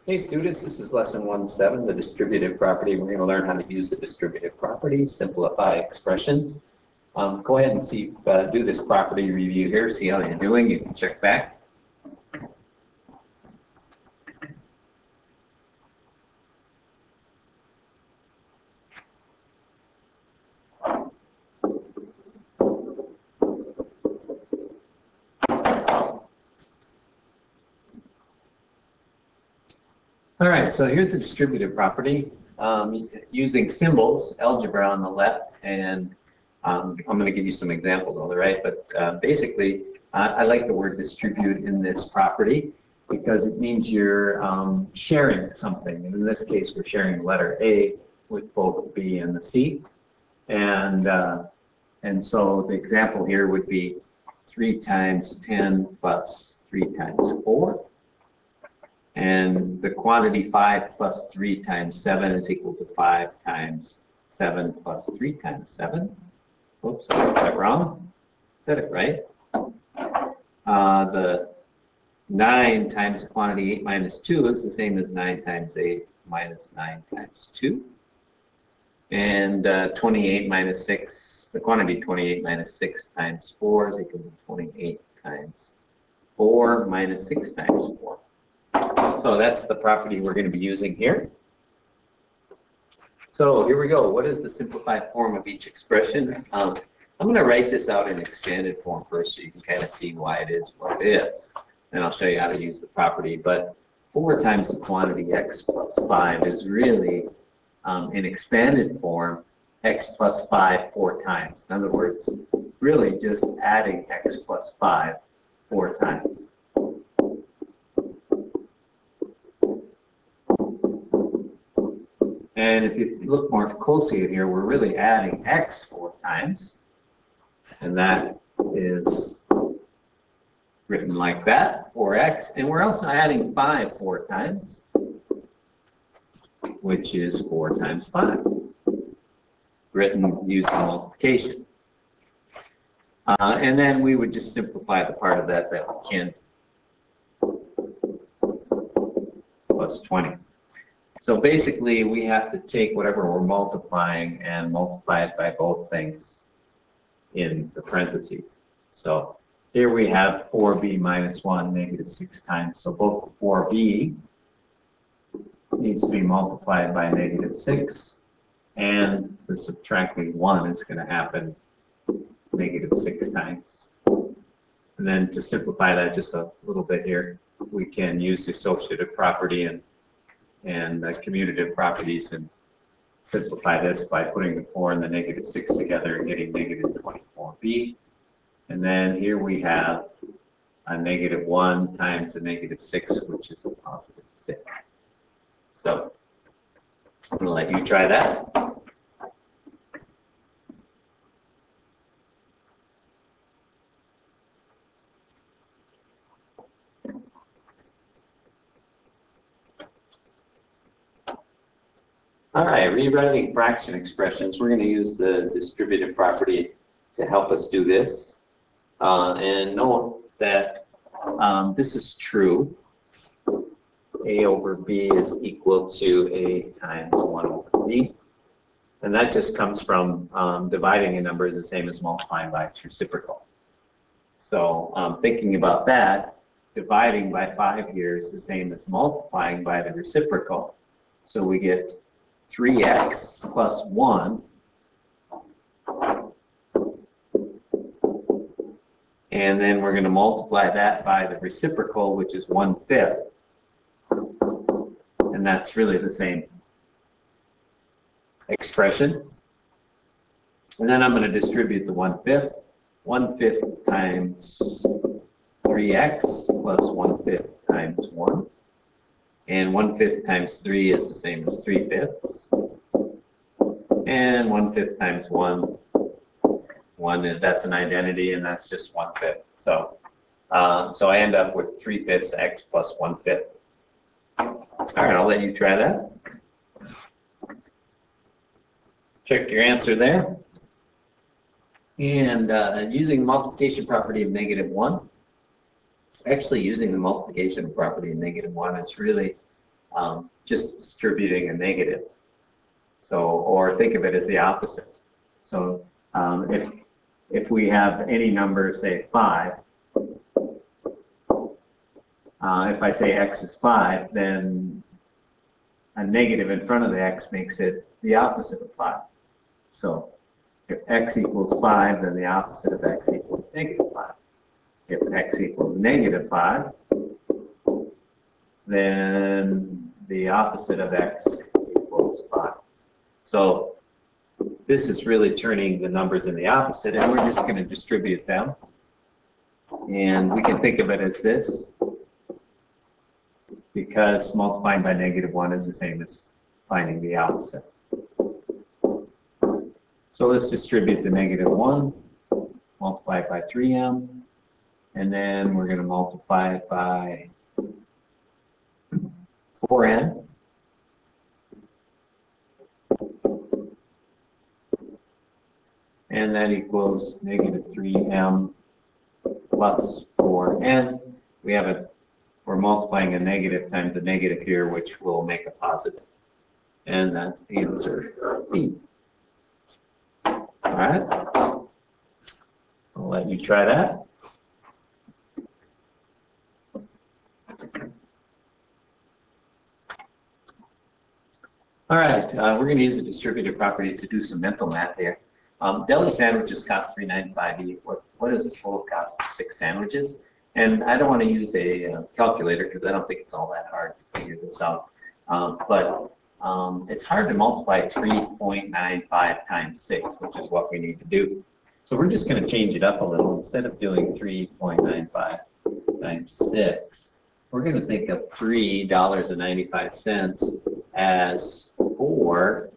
Hey students, this is lesson 1-7, the distributive property. We're going to learn how to use the distributive property, simplify expressions. Go ahead and do this property review here, see how you're doing. You can check back. All right, so here's the distributive property using symbols, algebra on the left, and I'm going to give you some examples on the right, but basically I like the word distribute in this property because it means you're sharing something. And in this case, we're sharing the letter A with both B and the C. And so the example here would be 3 times 10 plus 3 times 4. And the quantity 5 plus 3 times 7 is equal to 5 times 7 plus 3 times 7. Oops, I got that wrong. Said it right. The 9 times the quantity 8 minus 2 is the same as 9 times 8 minus 9 times 2. And 28 minus 6, the quantity 28 minus 6 times 4 is equal to 28 times 4 minus 6 times 4. So that's the property we're going to be using here. So here we go. What is the simplified form of each expression? I'm going to write this out in expanded form first so you can kind of see why it is what it is. And I'll show you how to use the property. But 4 times the quantity x plus 5 is really, in expanded form, x plus 5 4 times. In other words, really just adding x plus 5 4 times. And if you look more closely at here, we're really adding x 4 times. And that is written like that, 4x. And we're also adding 5 4 times, which is 4 times 5, written using multiplication. And then we would just simplify the part of that we can, plus 20. So basically, we have to take whatever we're multiplying and multiply it by both things in the parentheses. So here we have 4b minus 1, negative 6 times. So both 4b needs to be multiplied by negative 6, and the subtracting 1 is going to happen negative 6 times. And then to simplify that just a little bit here, we can use the associative property and commutative properties and simplify this by putting the 4 and the negative 6 together and getting negative 24b. And then here we have a negative 1 times a negative 6, which is a positive 6. So I'm going to let you try that. All right, rewriting fraction expressions. We're going to use the distributive property to help us do this. And note that this is true. A over B is equal to A times 1 over B. And that just comes from dividing a number is the same as multiplying by its reciprocal. So thinking about that, dividing by 5 here is the same as multiplying by the reciprocal. So we get 3x plus 1, and then we're going to multiply that by the reciprocal, which is 1/5, and that's really the same expression. And then I'm going to distribute the 1/5. 1/5 times 3x plus 1/5 times 1. And 1/5 times 3 is the same as 3/5. And 1/5 times 1, that's an identity, and that's just 1/5. So, so I end up with 3/5 x plus 1/5. All right, I'll let you try that. Check your answer there. And using the multiplication property of negative 1, actually using the multiplication property of negative 1 is really just distributing a negative. So, or think of it as the opposite. So if we have any number, say 5, if I say x is 5, then a negative in front of the x makes it the opposite of 5. So if x equals 5, then the opposite of x equals negative 5. If x equals negative 5, then the opposite of x equals 5. So this is really turning the numbers in the opposite, and we're just going to distribute them. And we can think of it as this, because multiplying by -1 is the same as finding the opposite. So let's distribute the -1, multiply it by 3m, and then we're going to multiply it by 4n. And that equals -3m plus 4n. We have a, we're multiplying a negative times a negative here, which will make a positive. And that's answer B. All right. I'll let you try that. All right, we're going to use a distributive property to do some mental math here. Deli sandwiches cost $3.95 each. What is the total cost of 6 sandwiches? And I don't want to use a calculator because I don't think it's all that hard to figure this out. It's hard to multiply 3.95 times 6, which is what we need to do. So we're just going to change it up a little. Instead of doing 3.95 times 6, we're going to think of $3.95 as $4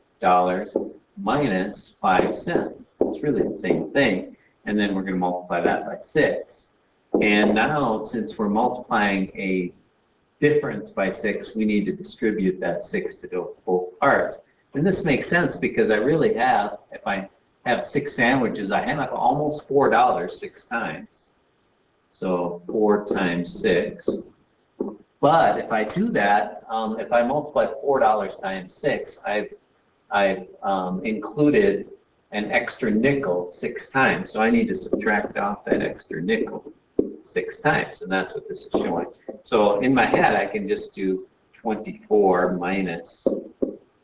minus 5 cents. It's really the same thing. And then we're going to multiply that by 6. And now, since we're multiplying a difference by 6, we need to distribute that 6 to both parts. And this makes sense because I really have, if I have 6 sandwiches, I have almost $4 6 times. So 4 times 6. But if I do that, if I multiply $4 times 6, I've included an extra nickel 6 times. So I need to subtract off that extra nickel 6 times, and that's what this is showing. So in my head, I can just do 24 minus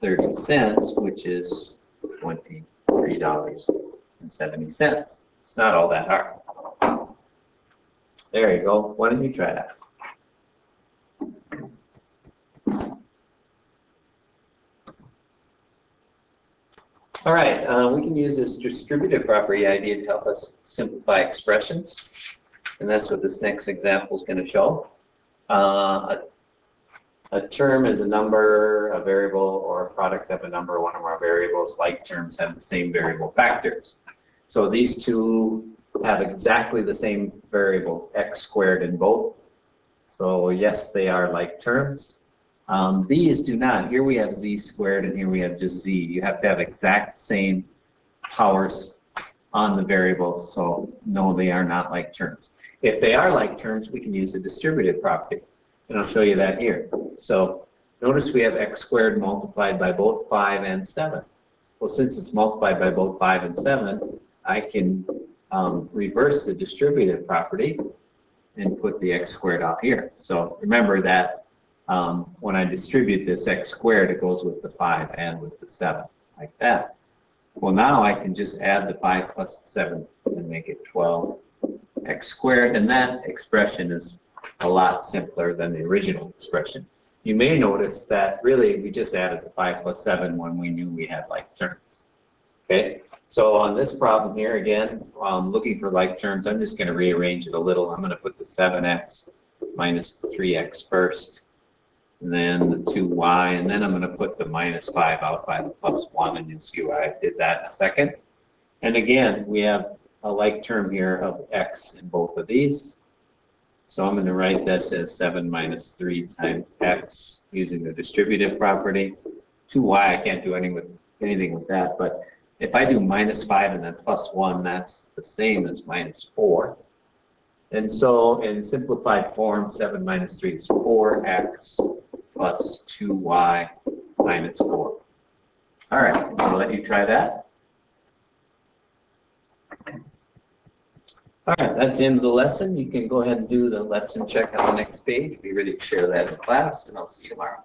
30 cents, which is $23.70. It's not all that hard. There you go. Why don't you try that? All right, we can use this distributive property idea to help us simplify expressions. And that's what this next example is going to show. A term is a number, a variable, or a product of a number, one or more variables. Like terms have the same variable factors. So these two have exactly the same variables, x squared in both. So yes, they are like terms. These do not. Here we have z squared, and here we have just z. You have to have exact same powers on the variables. So no, they are not like terms. If they are like terms, we can use the distributive property. And I'll show you that here. So notice we have x squared multiplied by both 5 and 7. Well, since it's multiplied by both 5 and 7, I can reverse the distributive property and put the x squared out here. So remember that when I distribute this x squared, it goes with the 5 and with the 7, like that. Well, now I can just add the 5 plus the 7 and make it 12 x squared, and that expression is a lot simpler than the original expression. You may notice that really we just added the 5 plus 7 when we knew we had like terms. Okay, so on this problem here again, looking for like terms, I'm just going to rearrange it a little. I'm going to put the 7x minus the 3x first, and then the 2y, and then I'm going to put the minus 5 out by the plus 1, and you'll see why I did that in a second. And again, we have a like term here of x in both of these. So I'm going to write this as 7 minus 3 times x using the distributive property. 2y, I can't do anything with that, but if I do minus 5 and then plus 1, that's the same as minus 4. And so in simplified form, 7 minus 3 is 4x plus 2y minus 4. All right, I'll let you try that. All right, that's the end of the lesson. You can go ahead and do the lesson check on the next page. Be ready to share that in class, and I'll see you tomorrow.